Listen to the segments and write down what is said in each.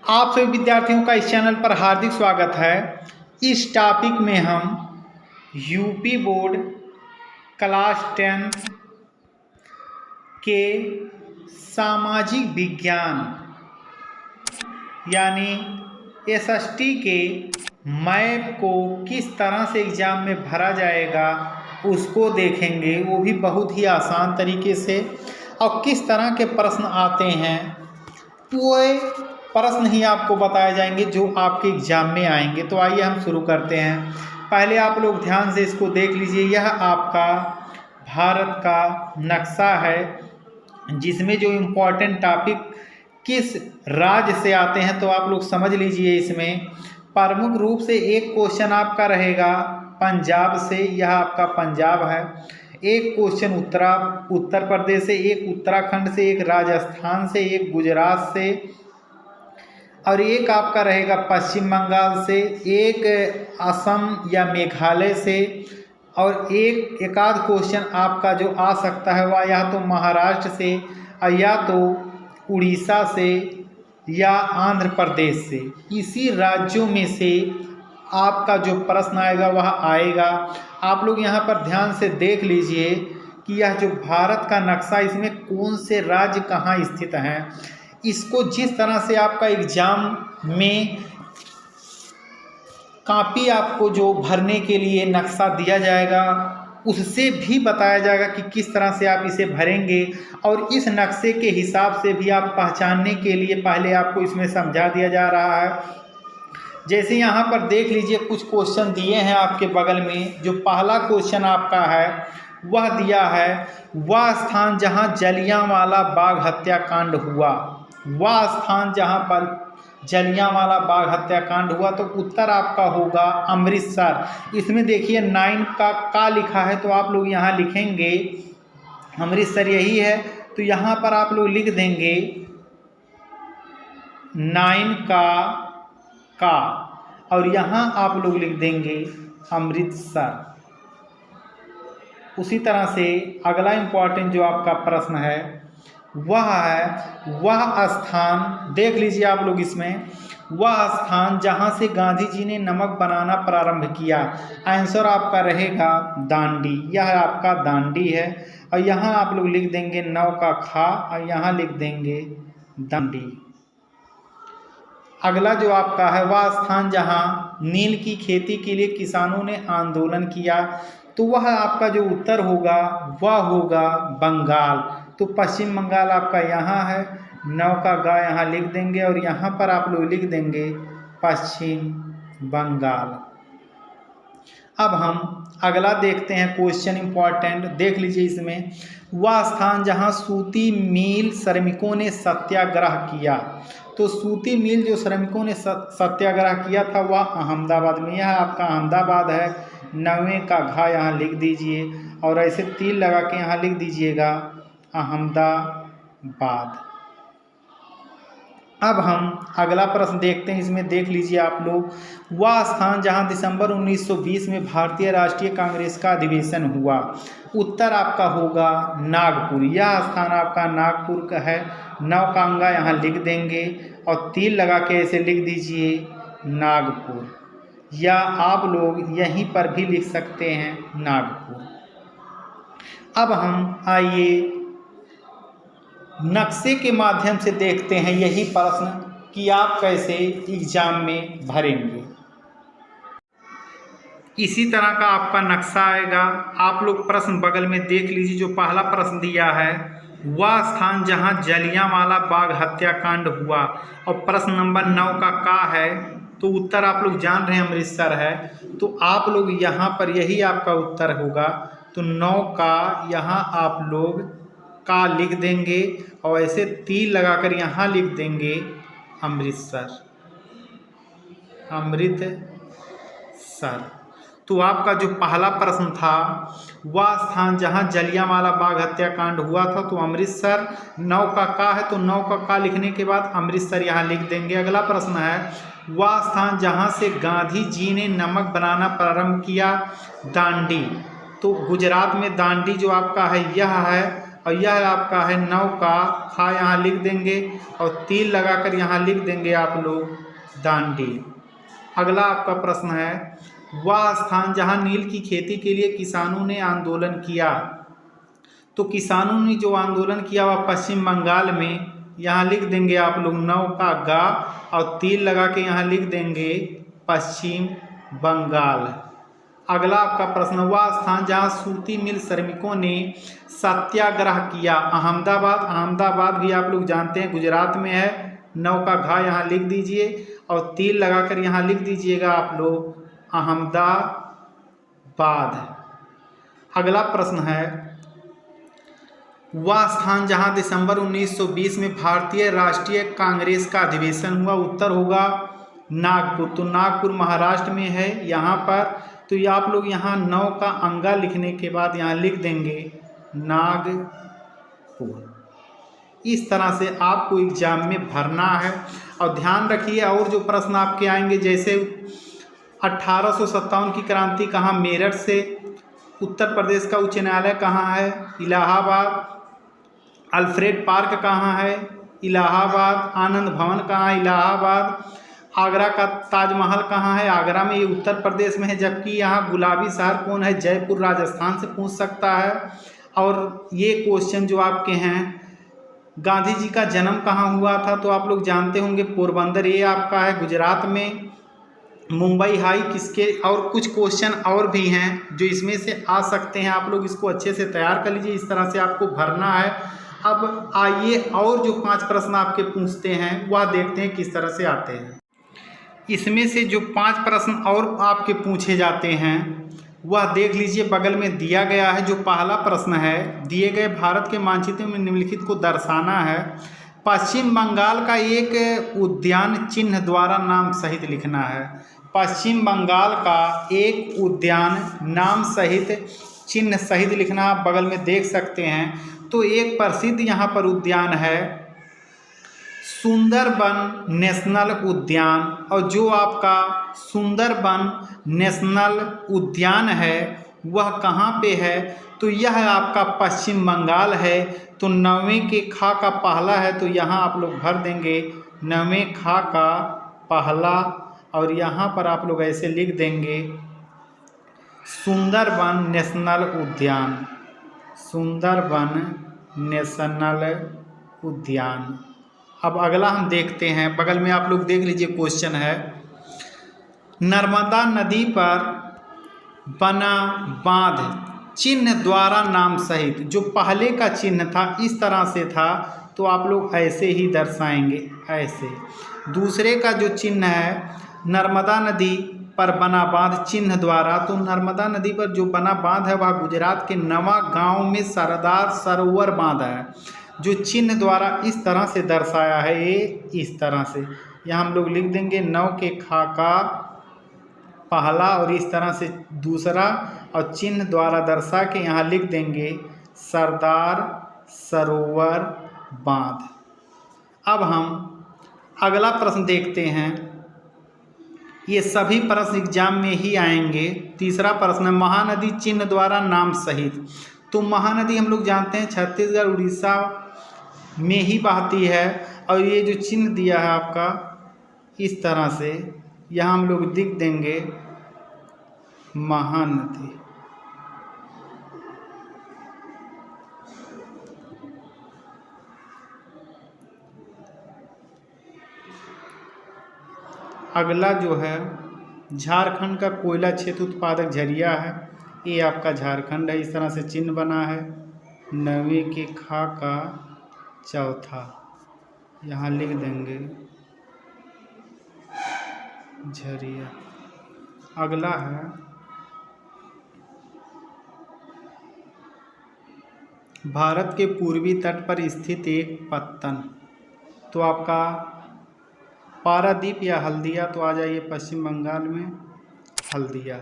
आप सभी विद्यार्थियों का इस चैनल पर हार्दिक स्वागत है। इस टॉपिक में हम यूपी बोर्ड क्लास 10 के सामाजिक विज्ञान यानी एसएसटी के मैप को किस तरह से एग्ज़ाम में भरा जाएगा उसको देखेंगे, वो भी बहुत ही आसान तरीके से। और किस तरह के प्रश्न आते हैं वो प्रश्न ही आपको बताए जाएंगे जो आपके एग्ज़ाम में आएंगे। तो आइए हम शुरू करते हैं। पहले आप लोग ध्यान से इसको देख लीजिए। यह आपका भारत का नक्शा है जिसमें जो इम्पोर्टेंट टॉपिक किस राज्य से आते हैं तो आप लोग समझ लीजिए। इसमें प्रमुख रूप से एक क्वेश्चन आपका रहेगा पंजाब से, यह आपका पंजाब है। एक क्वेश्चन उत्तर प्रदेश से, एक उत्तराखंड से, एक राजस्थान से, एक गुजरात से और एक आपका रहेगा पश्चिम बंगाल से, एक असम या मेघालय से और एक आध क्वेश्चन आपका जो आ सकता है वह या तो महाराष्ट्र से या तो उड़ीसा से या आंध्र प्रदेश से। इसी राज्यों में से आपका जो प्रश्न आएगा वह आएगा। आप लोग यहाँ पर ध्यान से देख लीजिए कि यह जो भारत का नक्शा इसमें कौन से राज्य कहाँ स्थित हैं। इसको जिस तरह से आपका एग्ज़ाम में कॉपी आपको जो भरने के लिए नक्शा दिया जाएगा उससे भी बताया जाएगा कि किस तरह से आप इसे भरेंगे। और इस नक्शे के हिसाब से भी आप पहचानने के लिए पहले आपको इसमें समझा दिया जा रहा है। जैसे यहाँ पर देख लीजिए कुछ क्वेश्चन दिए हैं आपके बगल में। जो पहला क्वेश्चन आपका है वह दिया है वह स्थान जहाँ जलियांवाला बाग हत्याकांड हुआ। वह स्थान जहाँ पर जलियांवाला बाग हत्याकांड हुआ तो उत्तर आपका होगा अमृतसर। इसमें देखिए 9 का लिखा है तो आप लोग यहाँ लिखेंगे अमृतसर यही है तो यहाँ पर आप लोग लिख देंगे 9 का और यहाँ आप लोग लिख देंगे अमृतसर। उसी तरह से अगला इम्पॉर्टेंट जो आपका प्रश्न है वह है वह स्थान, देख लीजिए आप लोग इसमें, वह स्थान जहाँ से गांधी जी ने नमक बनाना प्रारंभ किया। आंसर आपका रहेगा दांडी। यह आपका दांडी है और यहाँ आप लोग लिख देंगे 9 का खा और यहाँ लिख देंगे दांडी। अगला जो आपका है वह स्थान जहाँ नील की खेती के लिए किसानों ने आंदोलन किया तो वह आपका जो उत्तर होगा वह होगा बंगाल। तो पश्चिम बंगाल आपका यहाँ है। 9 का गा यहाँ लिख देंगे और यहाँ पर आप लोग लिख देंगे पश्चिम बंगाल। अब हम अगला देखते हैं क्वेश्चन इम्पॉर्टेंट, देख लीजिए इसमें वह स्थान जहाँ सूती मिल श्रमिकों ने सत्याग्रह किया। तो सूती मिल जो श्रमिकों ने सत्याग्रह किया था वह अहमदाबाद में। यह आपका अहमदाबाद है। 9 का घा यहाँ लिख दीजिए और ऐसे तीर लगा के यहाँ लिख दीजिएगा अहमदाबाद। अब हम अगला प्रश्न देखते हैं। इसमें देख लीजिए आप लोग वह स्थान जहां दिसंबर 1920 में भारतीय राष्ट्रीय कांग्रेस का अधिवेशन हुआ। उत्तर आपका होगा नागपुर। यह स्थान आपका नागपुर का है। 9 का अंगा यहाँ लिख देंगे और तीर लगा के ऐसे लिख दीजिए नागपुर, या आप लोग यहीं पर भी लिख सकते हैं नागपुर। अब हम आइए नक्शे के माध्यम से देखते हैं यही प्रश्न कि आप कैसे एग्जाम में भरेंगे। इसी तरह का आपका नक्शा आएगा। आप लोग प्रश्न बगल में देख लीजिए। जो पहला प्रश्न दिया है वह स्थान जहां जलियांवाला बाग हत्याकांड हुआ और प्रश्न नंबर 9 का है तो उत्तर आप लोग जान रहे हैं अमृतसर है। तो आप लोग यहाँ पर यही आपका उत्तर होगा। तो 9 का यहाँ आप लोग का लिख देंगे और ऐसे तीर लगाकर यहाँ लिख देंगे अमृतसर, अमृतसर। तो आपका जो पहला प्रश्न था वह स्थान जहाँ जलियांवाला बाग हत्याकांड हुआ था तो अमृतसर। 9 का है तो 9 का लिखने के बाद अमृतसर यहाँ लिख देंगे। अगला प्रश्न है वह स्थान जहाँ से गांधी जी ने नमक बनाना प्रारंभ किया, दांडी। तो गुजरात में दांडी जो आपका है यह है और यह आपका है नौका, खा यहाँ लिख देंगे और तीर लगाकर यहाँ लिख देंगे आप लोग दांडी। अगला आपका प्रश्न है, वह स्थान जहाँ नील की खेती के लिए किसानों ने आंदोलन किया। तो किसानों ने जो आंदोलन किया वह पश्चिम बंगाल में, यहाँ लिख देंगे आप लोग नौका गा और तीर लगा के यहाँ लिख देंगे पश्चिम बंगाल। अगला आपका प्रश्न, वह स्थान जहाँ सूती मिल श्रमिकों ने सत्याग्रह किया। अहमदाबाद, अहमदाबाद भी आप लोग जानते हैं गुजरात में है। नौका घा यहाँ लिख दीजिए और तीर लगाकर यहाँ लिख दीजिएगा आप लोग अहमदाबाद। अगला प्रश्न है, वह स्थान जहां दिसंबर 1920 में भारतीय राष्ट्रीय कांग्रेस का अधिवेशन हुआ। उत्तर होगा नागपुर। तो नागपुर महाराष्ट्र में है यहाँ पर। तो ये आप लोग यहाँ नौ का अंगा लिखने के बाद यहाँ लिख देंगे नागपुर। इस तरह से आपको एग्जाम में भरना है। और ध्यान रखिए, और जो प्रश्न आपके आएंगे जैसे 1857 की क्रांति कहाँ, मेरठ से। उत्तर प्रदेश का उच्च न्यायालय कहाँ है, इलाहाबाद। अल्फ्रेड पार्क कहाँ है, इलाहाबाद। आनंद भवन कहाँ है, इलाहाबाद। आगरा का ताजमहल कहाँ है, आगरा में, ये उत्तर प्रदेश में है। जबकि यहाँ गुलाबी शहर कौन है, जयपुर राजस्थान से पूछ सकता है। और ये क्वेश्चन जो आपके हैं, गांधी जी का जन्म कहाँ हुआ था, तो आप लोग जानते होंगे पोरबंदर, ये आपका है गुजरात में। मुंबई हाई किसके, और कुछ क्वेश्चन और भी हैं जो इसमें से आ सकते हैं। आप लोग इसको अच्छे से तैयार कर लीजिए, इस तरह से आपको भरना है। अब आइए और जो 5 प्रश्न आपके पूछते हैं वह देखते हैं किस तरह से आते हैं। इसमें से जो 5 प्रश्न और आपके पूछे जाते हैं वह देख लीजिए, बगल में दिया गया है। जो पहला प्रश्न है, दिए गए भारत के मानचित्र में निम्नलिखित को दर्शाना है। पश्चिम बंगाल का एक उद्यान चिन्ह द्वारा नाम सहित लिखना है। पश्चिम बंगाल का एक उद्यान नाम सहित चिन्ह सहित लिखना, आप बगल में देख सकते हैं। तो एक प्रसिद्ध यहाँ पर उद्यान है सुंदरबन नेशनल उद्यान। और जो आपका सुंदरबन नेशनल उद्यान है वह कहाँ पे है, तो यह आपका पश्चिम बंगाल है। तो 9वें के खा का पहला है, तो यहाँ आप लोग भर देंगे 9वें खा का पहला। और यहाँ पर आप लोग ऐसे लिख देंगे सुंदरबन नेशनल उद्यान, सुंदरबन नेशनल उद्यान। अब अगला हम देखते हैं, बगल में आप लोग देख लीजिए क्वेश्चन है, नर्मदा नदी पर बना बांध चिन्ह द्वारा नाम सहित। जो पहले का चिन्ह था इस तरह से था, तो आप लोग ऐसे ही दर्शाएंगे, ऐसे। दूसरे का जो चिन्ह है, नर्मदा नदी पर बना बांध चिन्ह द्वारा, तो नर्मदा नदी पर जो बना बांध है वह गुजरात के नवागांव में सरदार सरोवर बांध है। जो चिन्ह द्वारा इस तरह से दर्शाया है, ये इस तरह से यहाँ हम लोग लिख देंगे 9 के खा का पहला और इस तरह से दूसरा, और चिन्ह द्वारा दर्शा के यहाँ लिख देंगे सरदार सरोवर बांध। अब हम अगला प्रश्न देखते हैं। ये सभी प्रश्न एग्जाम में ही आएंगे। तीसरा प्रश्न है, महानदी चिन्ह द्वारा नाम सहित। तो महानदी हम लोग जानते हैं छत्तीसगढ़ उड़ीसा में ही बहती है। और ये जो चिन्ह दिया है आपका इस तरह से, यहाँ हम लोग लिख देंगे महानदी। अगला जो है, झारखंड का कोयला क्षेत्र उत्पादक झरिया है। ये आपका झारखंड है, इस तरह से चिन्ह बना है 9वें के खा का चौथा, यहाँ लिख देंगे झरिया। अगला है, भारत के पूर्वी तट पर स्थित एक पत्तन। तो आपका पारादीप या हल्दिया, तो आ जाइए पश्चिम बंगाल में हल्दिया।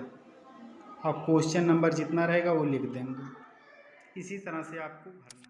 और क्वेश्चन नंबर जितना रहेगा वो लिख देंगे। इसी तरह से आपको भरना।